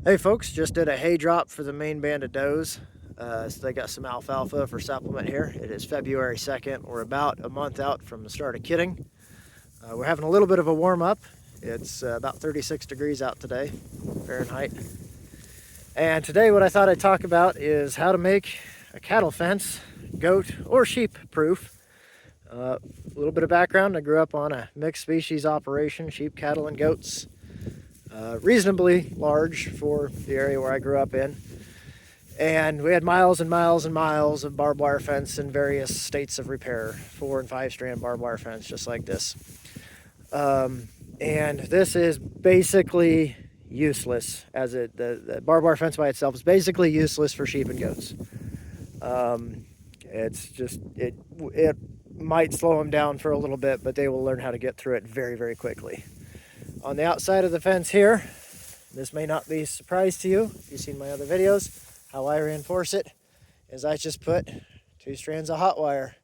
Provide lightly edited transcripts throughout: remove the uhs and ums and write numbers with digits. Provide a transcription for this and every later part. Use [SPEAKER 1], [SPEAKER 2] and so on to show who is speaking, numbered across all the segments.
[SPEAKER 1] Hey folks, just did a hay drop for the main band of does. So they got some alfalfa for supplement here. It is February 2nd. We're about a month out from the start of kidding. We're having a little bit of a warm up. It's about 36 degrees out today, Fahrenheit. And today what I thought I'd talk about is how to make a cattle fence, goat or sheep proof. A little bit of background, I grew up on a mixed species operation, sheep, cattle, and goats. Reasonably large for the area where I grew up in. And we had miles and miles and miles of barbed wire fence in various states of repair, 4 and 5 strand barbed wire fence, just like this. And this is basically useless the barbed wire fence by itself is basically useless for sheep and goats. It might slow them down for a little bit, but they will learn how to get through it very, very quickly. On the outside of the fence here, this may not be a surprise to you if you've seen my other videos, how I reinforce it is I just put 2 strands of hot wire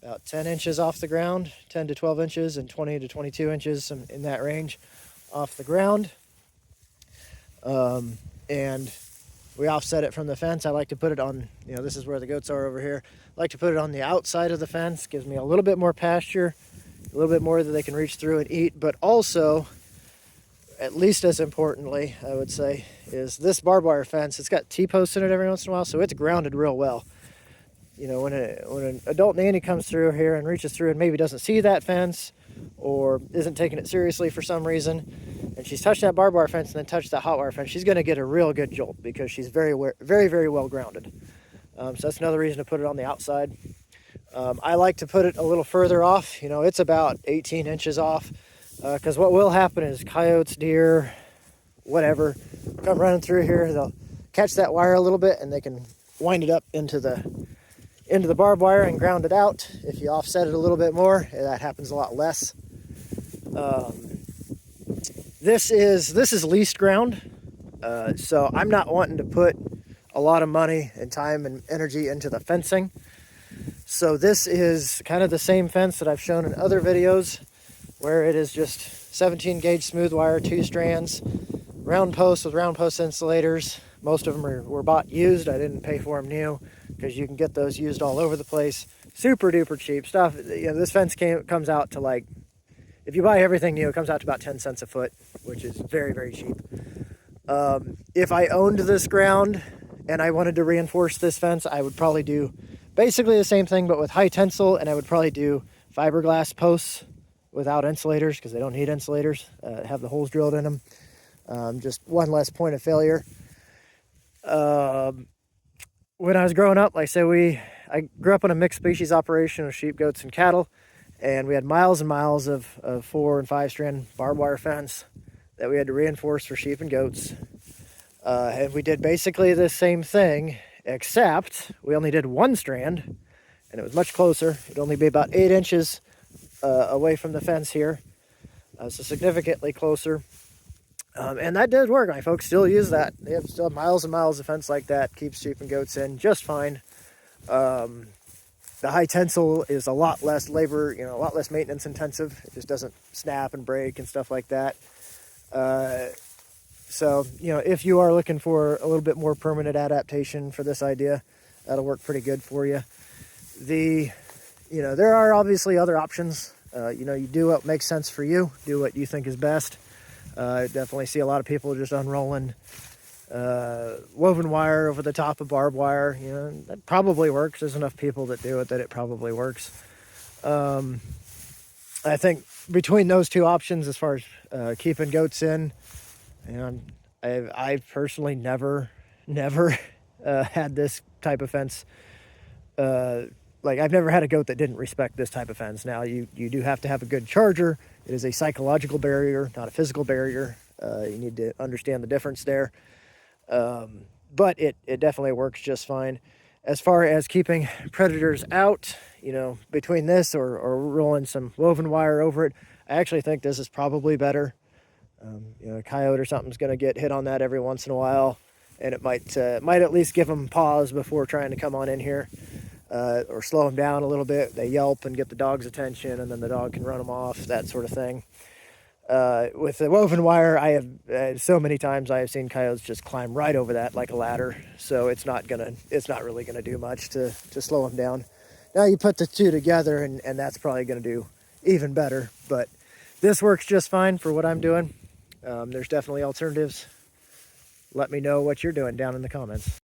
[SPEAKER 1] about 10 inches off the ground, 10 to 12 inches and 20 to 22 inches in that range off the ground. And we offset it from the fence. I like to put it on, this is where the goats are over here. I like to put it on the outside of the fence. Gives me a little bit more pasture, a little bit more that they can reach through and eat, but also, at least as importantly, I would say, is this barbed wire fence. It's got T-posts in it every once in a while, so it's grounded real well. When an adult nanny comes through here and reaches through and maybe doesn't see that fence or isn't taking it seriously for some reason, and she's touched that barbed wire fence and then touched that hot wire fence, she's going to get a real good jolt because she's very, very, very well grounded. So that's another reason to put it on the outside. I like to put it a little further off. It's about 18 inches off. Because what will happen is coyotes, deer, whatever, come running through here. They'll catch that wire a little bit and they can wind it up into the barbed wire and ground it out. If you offset it a little bit more, that happens a lot less. This is leased ground, so I'm not wanting to put a lot of money and time and energy into the fencing. So this is kind of the same fence that I've shown in other videos, where it is just 17 gauge smooth wire, 2 strands, round posts with round post insulators. Most of them were bought used. I didn't pay for them new because you can get those used all over the place. Super duper cheap stuff. This fence comes out to, like, if you buy everything new, it comes out to about 10 cents a foot, which is very, very cheap. If I owned this ground and I wanted to reinforce this fence, I would probably do basically the same thing, but with high tensile, and I would probably do fiberglass posts without insulators because they don't need insulators, have the holes drilled in them. Just one less point of failure. When I was growing up, like I said, I grew up on a mixed species operation of sheep, goats, and cattle, and we had miles and miles of 4 and 5 strand barbed wire fence that we had to reinforce for sheep and goats. And we did basically the same thing, except we only did 1 strand, and it was much closer. It'd only be about 8 inches away from the fence here, so significantly closer. And that did work. My folks still use that. They still have miles and miles of fence like that. Keeps sheep and goats in just fine. The high tensile is a lot less labor, a lot less maintenance intensive. It just doesn't snap and break and stuff like that. So, if you are looking for a little bit more permanent adaptation for this idea, that'll work pretty good for you. There are obviously other options. You do what makes sense for you. Do what you think is best. I definitely see a lot of people just unrolling woven wire over the top of barbed wire. That probably works. There's enough people that do it that it probably works. I think between those 2 options, as far as keeping goats in, I've personally never had this type of fence. I've never had a goat that didn't respect this type of fence. Now, you do have to have a good charger. It is a psychological barrier, not a physical barrier. You need to understand the difference there. But it definitely works just fine. As far as keeping predators out, between this or rolling some woven wire over it, I actually think this is probably better. A coyote or something's going to get hit on that every once in a while, and it might at least give them pause before trying to come on in here. Or slow them down a little bit. They yelp and get the dog's attention, and then the dog can run them off, that sort of thing. With the woven wire, I have so many times I have seen coyotes just climb right over that like a ladder. So it's not really gonna do much to slow them down. Now you put the two together, and that's probably gonna do even better. But this works just fine for what I'm doing. There's definitely alternatives. Let me know what you're doing down in the comments.